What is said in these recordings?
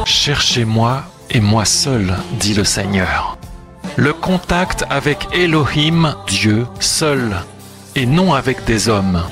Cherchez-moi et moi seul, dit le Seigneur. Le contact avec Elohim, Dieu, seul, et non avec des hommes.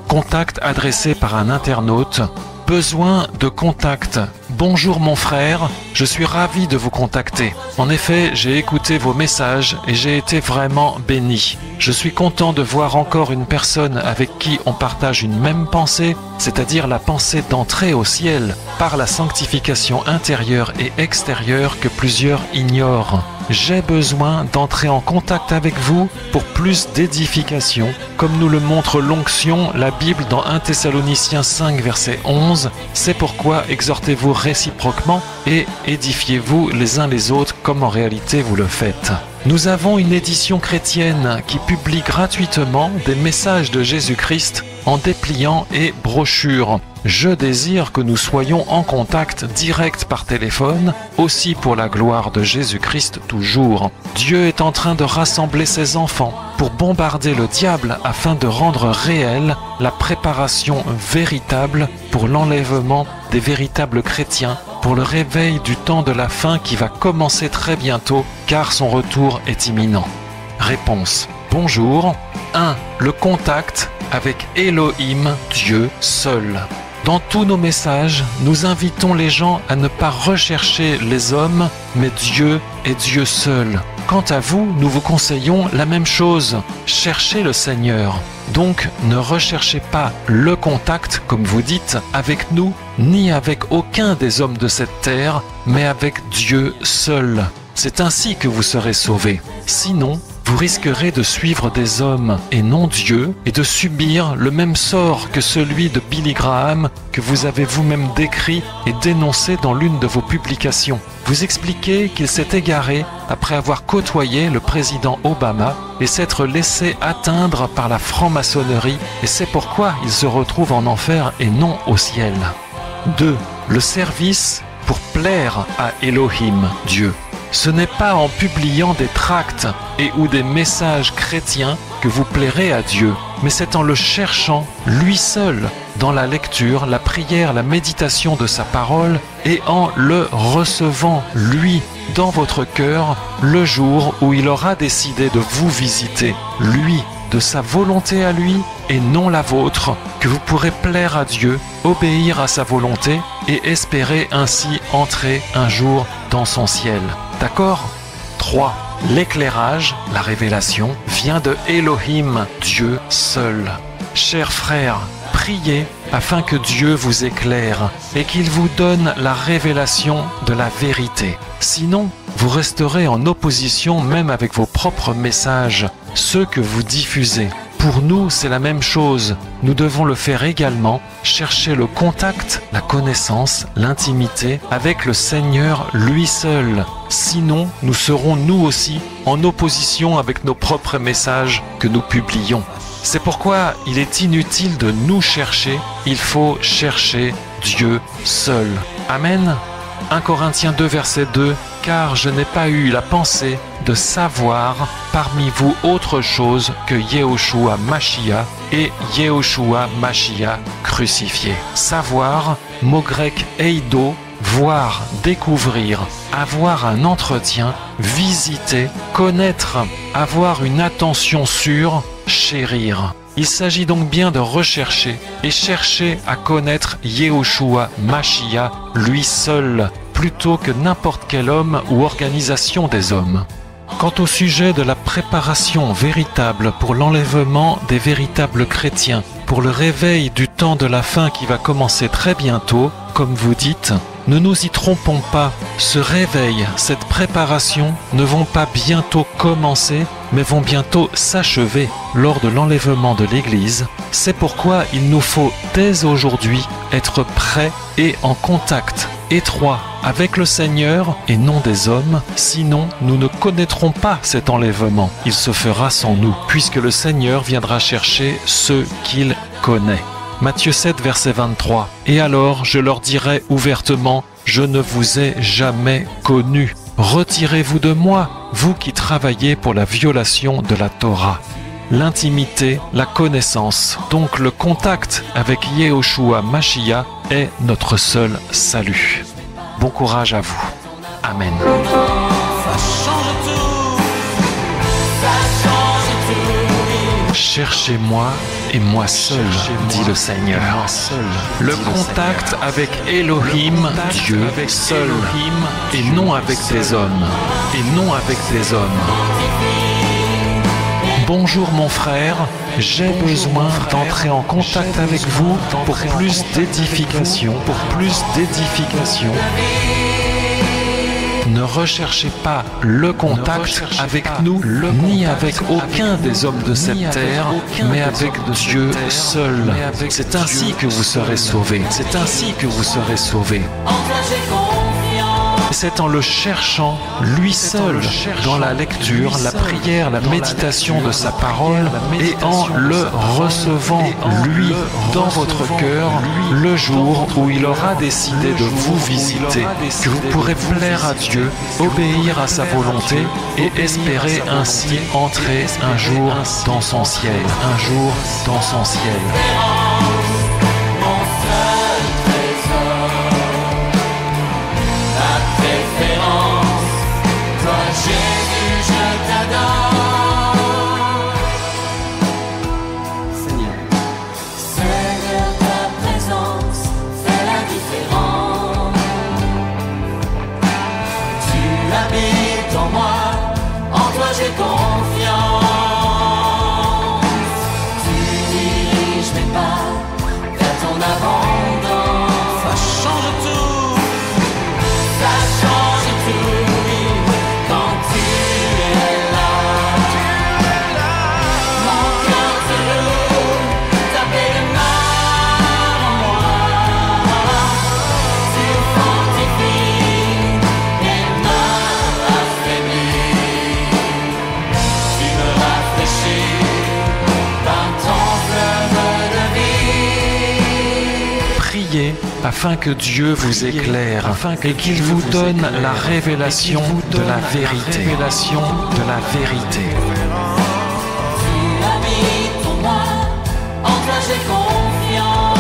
Contact adressé par un internaute. Besoin de contact. Bonjour mon frère, je suis ravi de vous contacter. En effet, j'ai écouté vos messages et j'ai été vraiment béni. Je suis content de voir encore une personne avec qui on partage une même pensée, c'est-à-dire la pensée d'entrer au ciel par la sanctification intérieure et extérieure que plusieurs ignorent. J'ai besoin d'entrer en contact avec vous pour plus d'édification, comme nous le montre l'onction, la Bible dans 1 Thessaloniciens 5 verset 11. C'est pourquoi exhortez-vous réciproquement et édifiez-vous les uns les autres comme en réalité vous le faites. Nous avons une édition chrétienne qui publie gratuitement des messages de Jésus-Christ en dépliant et brochures. Je désire que nous soyons en contact direct par téléphone, aussi pour la gloire de Jésus-Christ toujours. Dieu est en train de rassembler ses enfants pour bombarder le diable afin de rendre réelle la préparation véritable pour l'enlèvement des véritables chrétiens, pour le réveil du temps de la fin qui va commencer très bientôt car son retour est imminent. Réponse. Bonjour. 1. Le contact avec Elohim, Dieu seul. Dans tous nos messages, nous invitons les gens à ne pas rechercher les hommes, mais Dieu et Dieu seul. Quant à vous, nous vous conseillons la même chose. Cherchez le Seigneur. Donc, ne recherchez pas le contact, comme vous dites, avec nous, ni avec aucun des hommes de cette terre, mais avec Dieu seul. C'est ainsi que vous serez sauvés. Sinon, vous risquerez de suivre des hommes et non Dieu et de subir le même sort que celui de Billy Graham que vous avez vous-même décrit et dénoncé dans l'une de vos publications. Vous expliquez qu'il s'est égaré après avoir côtoyé le président Obama et s'être laissé atteindre par la franc-maçonnerie et c'est pourquoi il se retrouve en enfer et non au ciel. 2. Le service pour plaire à Elohim, Dieu. Ce n'est pas en publiant des tracts et ou des messages chrétiens que vous plairez à Dieu, mais c'est en le cherchant lui seul, dans la lecture, la prière, la méditation de sa parole et en le recevant lui dans votre cœur le jour où il aura décidé de vous visiter, lui, de sa volonté à lui et non la vôtre, que vous pourrez plaire à Dieu, obéir à sa volonté et espérer ainsi entrer un jour dans son ciel. D'accord ? 3. L'éclairage, la révélation, vient de Elohim, Dieu seul. Chers frères, priez afin que Dieu vous éclaire et qu'il vous donne la révélation de la vérité. Sinon, vous resterez en opposition même avec vos propres messages, ceux que vous diffusez. Pour nous, c'est la même chose. Nous devons le faire également, chercher le contact, la connaissance, l'intimité avec le Seigneur lui seul. Sinon, nous serons nous aussi en opposition avec nos propres messages que nous publions. C'est pourquoi il est inutile de nous chercher, il faut chercher Dieu seul. Amen. 1 Corinthiens 2 verset 2 « Car je n'ai pas eu la pensée de savoir parmi vous autre chose que Yehoshua Mashiach et Yehoshua Mashiach crucifié. » Savoir, mot grec eido, voir, découvrir, avoir un entretien, visiter, connaître, avoir une attention sûre, chérir. Il s'agit donc bien de rechercher et chercher à connaître Yehoshua Mashiach lui seul, plutôt que n'importe quel homme ou organisation des hommes. Quant au sujet de la préparation véritable pour l'enlèvement des véritables chrétiens, pour le réveil du temps de la fin qui va commencer très bientôt, comme vous dites, ne nous y trompons pas, ce réveil, cette préparation ne vont pas bientôt commencer, mais vont bientôt s'achever lors de l'enlèvement de l'Église. C'est pourquoi il nous faut dès aujourd'hui être prêts et en contact étroit avec le Seigneur et non des hommes, sinon nous ne connaîtrons pas cet enlèvement. Il se fera sans nous, puisque le Seigneur viendra chercher ceux qu'il connaît. Matthieu 7, verset 23. « Et alors je leur dirai ouvertement, je ne vous ai jamais connus. Retirez-vous de moi, vous qui travaillez pour la violation de la Torah. » l'intimité, la connaissance. Donc le contact avec Yehoshua Mashiach est notre seul salut. Bon courage à vous. Amen. Cherchez-moi et moi seul, dit le Seigneur. Le contact avec Elohim, Dieu seul, et non avec des hommes. Et non avec des hommes. Bonjour mon frère, j'ai besoin d'entrer en contact avec vous pour plus d'édification, Ne recherchez pas le contact avec nous, ni avec aucun des hommes de cette terre, mais avec Dieu seul. C'est ainsi que vous serez sauvés. C'est ainsi que vous serez sauvés. C'est en le cherchant, lui seul, dans la lecture, la prière, la méditation de sa parole, et en le recevant, lui, dans votre cœur, le jour où il aura décidé de vous visiter, que vous pourrez plaire à Dieu, obéir à sa volonté, et espérer ainsi entrer un jour dans son ciel, un jour dans son ciel. Afin que Dieu vous éclaire, et qu'il vous donne la révélation de la vérité. Tu habites en moi, en toi j'ai confiance.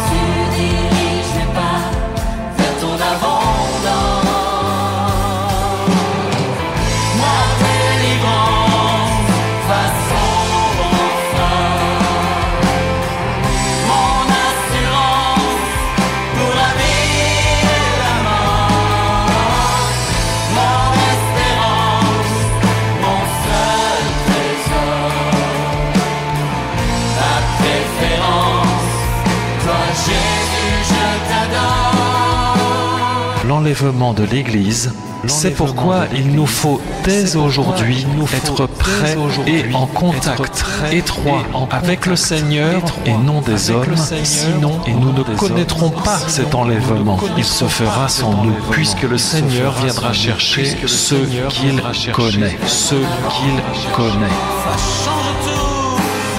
Tu diriges mes pas vers ton abondance. Ma délivrance va sombre enfin. Mon assurance pour la vie et la mort. Mon espérance, mon seul trésor. Ta préférence, toi Jésus, je t'adore. L'enlèvement de l'Église, c'est pourquoi il nous faut dès aujourd'hui être prêts et en contact étroit avec le Seigneur et non des hommes, sinon nous ne connaîtrons pas cet enlèvement. Il se fera sans nous, puisque le Seigneur viendra chercher ceux qu'il connaît.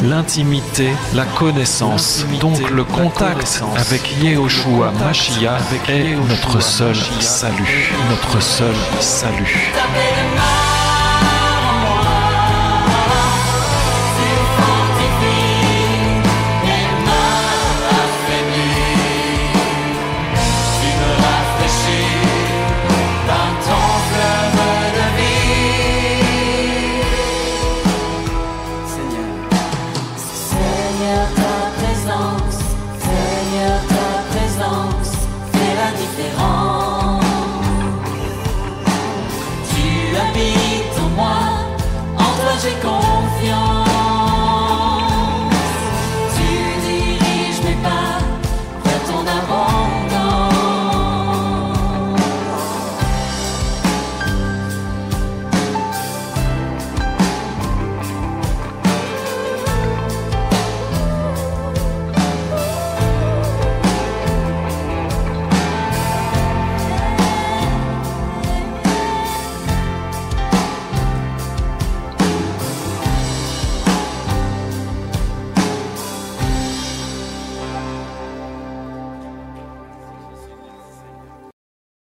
L'intimité, la connaissance, donc le contact avec Yehoshua Mashiach est notre seul salut, notre seul salut. Seigneur, ta présence fait la différence.